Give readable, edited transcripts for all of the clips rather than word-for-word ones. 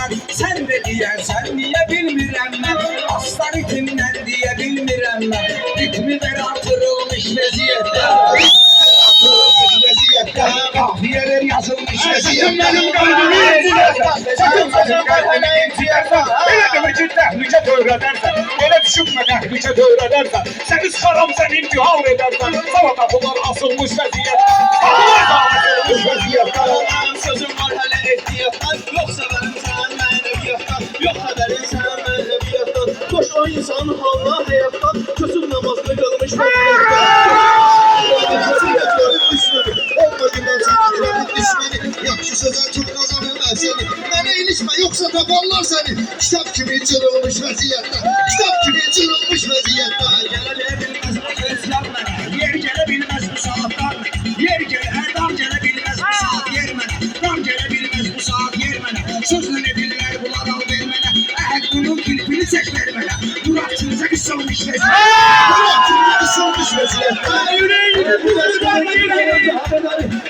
mən. Sən də deyərsən, niyə bilmirəm mən. Aslan itimdən deyə bilmirəm mən. Ritmi ver artırılmış vəziyyətdə. Kafiyeler yazılmış vəziyyətdə. Benim qalbimi inciyərsən. Sakın qəlbimi inciyərsən. Elə demə ki, təhlükə dövrədərsən. Elə düşünmə təhlükə dövrədərsən. Səni sıxaram, sən intihar edərsən. Sana qapılar asılmış vəziyyətdə. Qapılar da asılmış vəziyyətdə. Sözüm var hələ ehtiyatdan. Yoxsa mən sən mənəviyyatdan. Yox xəbərin sən mənəviyyatdan. Boş o insan halına həyatdan. Közüm namazını qılmış vəziyyətdə. Yaxşı sözler çok kazanırlar seni. Bana ilişme yoksa taparlar seni. Kitap kimi çırılmış vəziyyətdə. Kitap kimi çırılmış vəziyyətdə. Gələ bilməz bu gözlər mənə. Yer gələ bilməz bu saatlar mənə. Yer gələ, dam gələ bilməz bu saat yer mənə. Dam gələ bilməz bu saat yer mənə. Sözlə ne bilirlər bunlar al ver mənə. Əhəd bunun klipini çək ver mənə. Muratçınıza qısılmış vəziyyətdə. Muratçınıza qısılmış vəziyyətdə.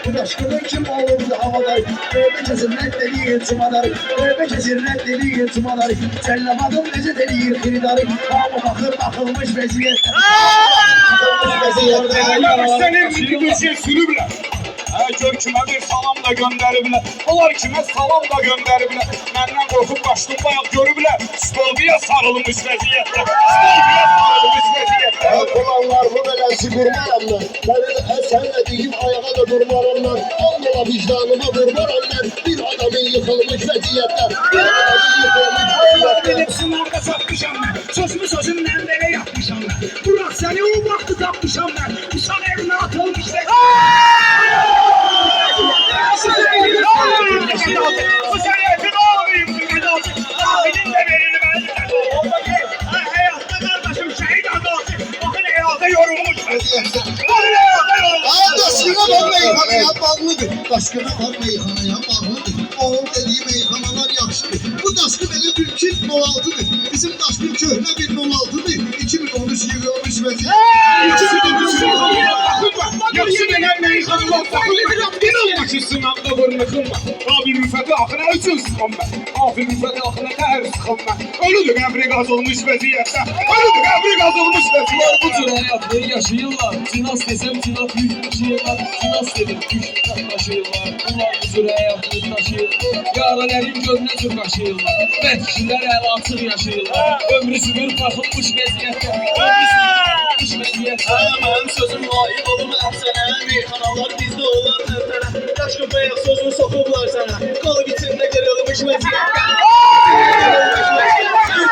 Bu daşkının kim olur bu havalar. Öbe kesir reddeliyin çımaları. Öbe kesir reddeliyin çımaları. Sellamadım necə deliyir xiridarı. Ama bakılmış vəziyyətdə. Senin bir şey sürüblər. Gör kimə bir salam da göndəriblər. Onlar kimə salam da göndəriblər. Məndən qorxub qaçdım bayaq görüblər. Stolbiyə sarılmış vəziyyətdə. Stolbiyə sarılmış vəziyyətdə. Olanlar bu beləsi qurmaram mən. Sənlə deyim ayağa da durmaram mən. Anla vicdanıma vurmaram mən. Bir adamın yıkılmış vəziyyətdə. Bir adamın yıkılmış vəziyyətdə. Benim sınavda satmışam mən. Sözümü sözümdən belə yapmışam mən. Burak səni o vaxtı tapmışam mən. Bu sana eline atılmış vəziyyətdə. Bu sənətin olmayayım bu qədası. Ahinin də verir mənim qədası. Həyatda qardaşım şəhid adası. Baxın həyata yorulmuş vəziyyətdə. Baxın həyata yorulmuş. Daşkına var meyxanaya bağlıdır. Daşkına var meyxanaya bağlıdır. Oğul dediği meyxanalar yaxşıdır. Bu daşkı belə bir 2016'dır. Bizim daşkın köhnə bir 16'dır. 2013 yığılmış vəziyyətdə. 2013 yığılmış. Yaxşı gələn meyxanalar baxın. Başı sınavda vurmuşum ben. Abi rüfəti axına üçün sıxım ben. Abi rüfəti axına təhər sıxım ben. Ölüdür qəbri qazılmış vəziyyətdə. Ölüdür qəbri qazılmış vəziyyətdə. Bu cür həyatı yaşayırlar. Cinas desəm cinas yük taşıyırlar. Cinas dedim yük taşıyırlar. Bunlar bu cür həyatı taşıyırlar. Yarələrin gözünə cür qaşıyırlar. Vəhşilər əl açıq yaşayırlar. Ömrü sürür baxılmış vəziyyətdə. Ömrü sürür vəziyyətdə. Mənim sözüm layiq olum əhsənə. Meyxanalar bizdə olan tərtərə. Daşqın bayaq sözünü soxublar sənə. Qalıb içində qırılmış vəziyyətdə.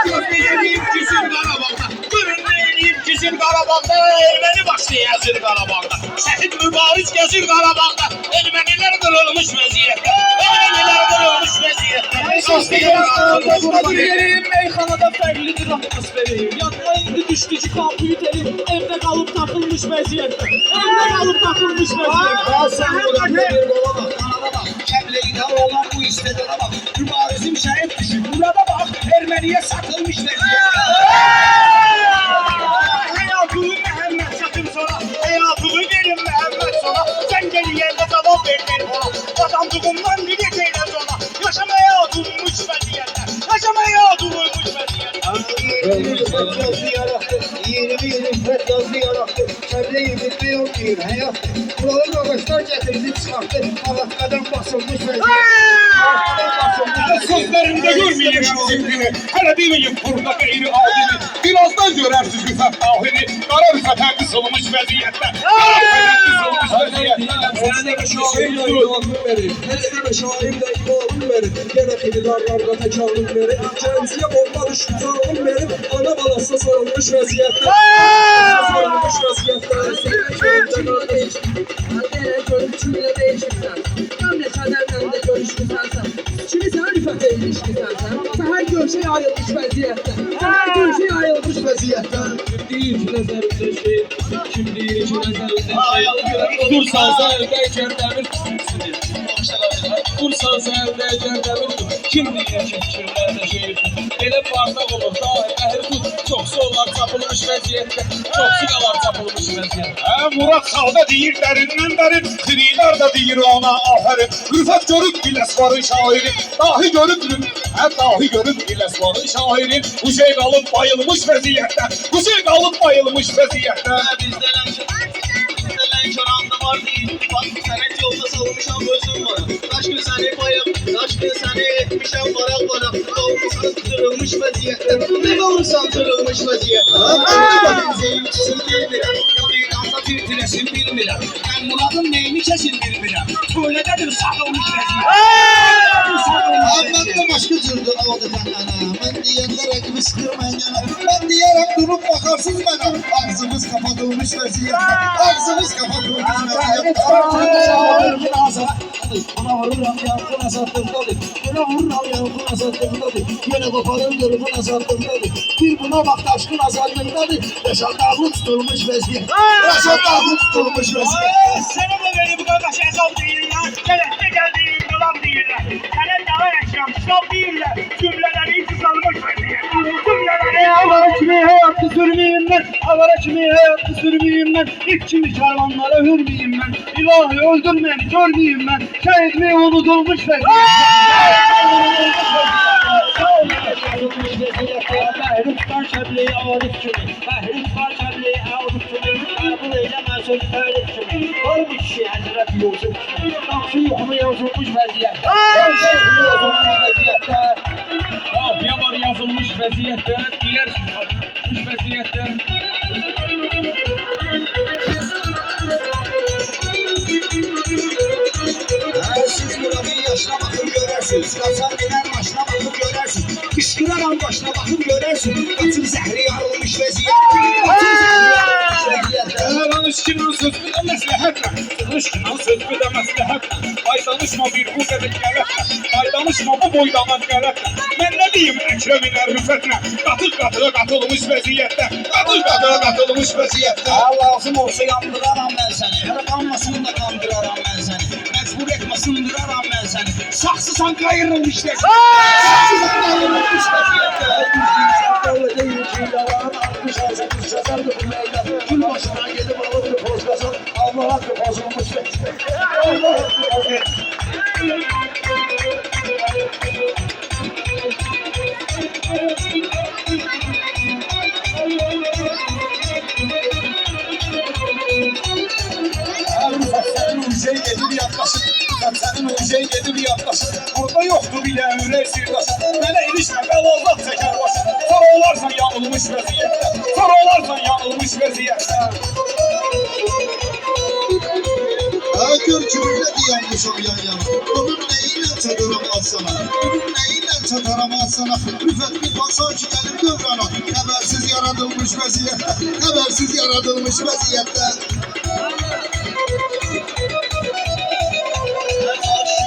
Görünməyəyim güzün Qarabağda. Görünməyəyim güzün Qarabağda. Erməni başlı yazır Qarabağda. Şəhid mübariz gəzir Qarabağda. Ermənilər qırılmış vəziyyətdə. Ermənilər qırılmış vəziyyətdə. Yerim meyxanada fərqlidir atmosferi. Yadına indi düşdü ki kompüteri. Evdə qalıb taxılmış vəziyyətdə. Evdə qalıb taxılmış vəziyyətdə. Sən burada bir qola bax, kanada bax. Kəmləydə olan bu istedana bax. Mübarizim şəhid düşür. Burada bax, Erməniyə satılmış vəziyyətdə. Həyatımı Məhəmməd satım sonra. Həyatımı verin Məhəmməd sonra. Sən gəliyəndə cavab ver beni ona. Adamdığımdan bir gecəylə sonra. Yaşamaya durmuş vəziyyətdə. Yaşamaya durmuş vəziyyətdə. 20 rüfət yazdı yarattı. Kəbləyi bitmə yok deyir həyatdır. Buralı ağaçlar gətirdi çıxarttı. Ağaçlardan basılmış vəziyyətdə. Sözlerimde görmeyeyim şiddetini. Hele demeyin burada gayri adili. Birazdan görərsiniz rüfət dahini. Qara rüfətə qısılmış vəziyyətdə. Qara rüfətə qısılmış vəziyyətdə. Həstəmə şair də imanım verir. Həstəmə şair də imanım verir. Yenə xilidarlarda təkarım verir. Gənciyə bomba düşdü canım verir. Ana balasına sarılmış vəziyyətdə. Sarılmış vəziyyətdə. Hələ görüntüylə değişirsən. Məmləkətlərlə də görüşmüsən. Kimi sən rüfətə ilişkisən. Səhər görüşə ayrılmış vəziyyətdə. Səhər görüşə ayrılmış vəziyyətdə. Deyir ki nəzərimdə şey. Kim deyir ki nəzərimdə şey. Dursan sərdəyken dəmir tutucudur. Dursan sərdəyken dəmir tut. Kim deyir ki fikirlərdə şey. Elə bardak olur da əhri tut. Çoxsu onlar çapılmış vəziyyətdə. Çoxsu qalar çapılmış vəziyyət. Murat Sağda deyir dərindən dərin, Zirilər də deyir ona afərin. Rüfət görüb Biləsvarın şairin, dahi görüb Biləsvarın şairin. Bu şey qalıb bayılmış vəziyyətdə, bu şey qalıb bayılmış vəziyyətdə. Bizdən şoranda var deyil, bak sənət yolda salmışam özüm var. Kaç gün səni bayım, kaç gün səni etmişəm varaq. Qalmışsan kırılmış vəziyyətdə, ne qalırsan kırılmış vəziyyətdə. Zeyimçisin bilmirəm, ya meydanda tirtiləsin bilmirəm. Mən Muradın neyini kesin bilmirəm, söylədədir sağılmış vəziyyətdə. Mən də başqa cürdür adətən ana. Mən deyəndə rəqimi sıxırmayın yana. Mən deyərəm durub bakarsınız mənə. Ağzımız kapatılmış vəziyyətdə. Ağzımız kapatılmış vəziyyətdə. Buna vururam yankın azadlıqdadır. Buna vururam yankın azadlıqdadır. Yenə qoparım qırğın azadlıqdadır. Bir buna bax daşqın azadlıqdadır. Rəşad Dağlı tutulmuş vəziyyət. Rəşad Dağlı tutulmuş vəziyyət. Sənə də verib qardaş əzab deyirlər. Sənətdə gəldiyin dolam deyirlər. Sənə dağa əşyam, şab deyirlər. Cümlələri cüzalmış vəziyyət. Cümlələri Avara kimi həyatı sürmeyeyim mən. Avara kimi həyatı sürmeyeyim mən. İlk kimi karvanlara hürmeyeyim mən. İlahi öldür beni görmeyeyim ben. Şehidliği unutulmuş vəziyyət. Məhrifkan şəbli arif kimi. Məhrifkan şəbli arif kimi. Qəbul eyləmə söz tərif kimi. Olmuş kişi Həzrət Yusuf kimi. Qamsı yuxunu yazılmış vəziyyət. Qamsı yuxunu yazılmış vəziyyətdə. Qafiyə var yazılmış vəziyyətdə, deyərsiniz yazılmış vəziyyətdə. Siz Murad'ın yaşına bakıp görərsiniz. Qaçan denen başına bakıp görərsiniz. Kışkıraran başına bakıp görərsiniz. Qatın zəhri yarılmış vəziyyətdə. Qatın zəhri yarılmış vəziyyətdə. Danışkının sözü də məsləhətlə, danışkının sözü də məsləhətlə. Ay danışma bir bu qədər qələtlə, ay danışma bu boydaman qələtlə. Mən nə deyim Əkrəmin ərüfətlə, qatıq-qatığa qatılmış vəziyyətdə, qatıq-qatığa qatılmış vəziyyətdə. Lazım olsa yandıraram mən səni, hələ qanmasını da qandıraram mən səni. Məcbur etmə sındıraram mən səni. Saxsısan qayırılmış vəziyyətdə. Saxsısan qayırılmış vəziyyətdə. Öyle değil ki yalan atmış ağzımız çazardı bu meydan. Gül başına gelip alırdı pozlasan. Allah hakkı bozulmuş vəziyyət. Allah hakkı bozulmuş. Senin gedir yaklaşık, senin ucay gedir yaklaşık. Burada yoktu bile ürək sirdaşı. Mənə ilişmə bəlazat çəkər başı. Sonra olarsan yanılmış vəziyyətdə, sonra olarsan yanılmış vəziyyətdə. Gör kiminlə dayanmışam yan yana. Onun neyiyle çataram at sana. Onun neyiyle çataram at sana. Rüfət bir baksan ki gelip dövrana. Xəbərsiz yaradılmış vəziyyətdə. Xəbərsiz yaradılmış vəziyyətdə.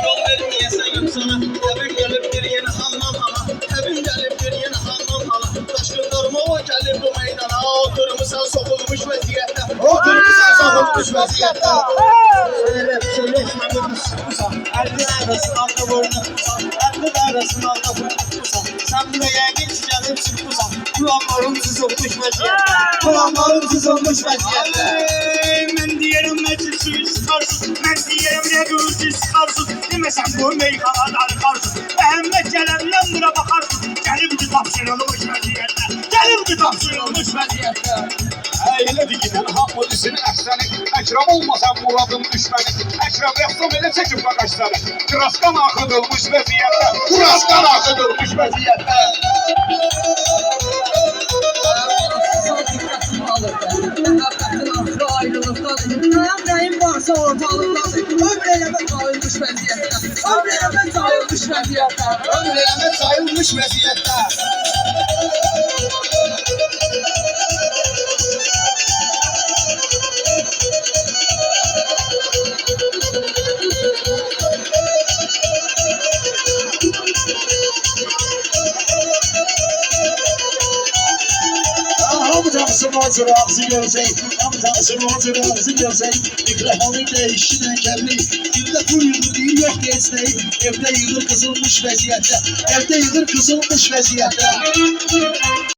Yol vermeyesen yok sana. Təbin gəlibdir yeni handan hala. Təbin gəlibdir yeni handan hala. Daşqınlarıma o gəlib bu meydana. Oturmuşsan sokulmuş vəziyyətdə. Oturmuşsan sokulmuş vəziyyətdə. Söyleşme bunu sıkmışsan. Elin arasını alda boynu tutsan. Elin arasını alda boynu tutsan. Sen bile yengin gelip çıkmışsan. Kulağların sızılmış vəziyyətdə. Kulağların sızılmış vəziyyətdə. Mən deyərəm məclisi sıxarsın. Mən deyərəm rəqüzü sıxarsın. Deməsən bu meyxana darıxarsın. Əhəmmət gələndən bura baxarsın. Gəlibdi tapşırılmış vəziyyətdə. Gəlibdi tapşırılmış vəziyyətdə. Elədir gidən hamı üstünü əksəni. Əkrəm olmasan Muradın düşməni. Əkrəm rəxsam elə çəkib baqaşları. Qırasqan axıdılmış vəziyyətdə. Qırasqan axıdılmış vəziyyətdə. Nəyim varsa ortalıqdadır. Ömr eləmək sayılmış vəziyyətdə. Ömr eləmək sayılmış vəziyyətdə. Ömür eləmək sayılmış vəziyyətdə. Hamıcamsın o cırağızı görsək, hamıcamsın o cırağızı görsək. Mikrofonun değişindən gəlmək, gündə pul yığır deyir, yox deyəcək. Evdə yığır qızılmış vəziyyətdə, evdə yığır qızılmış vəziyyətdə.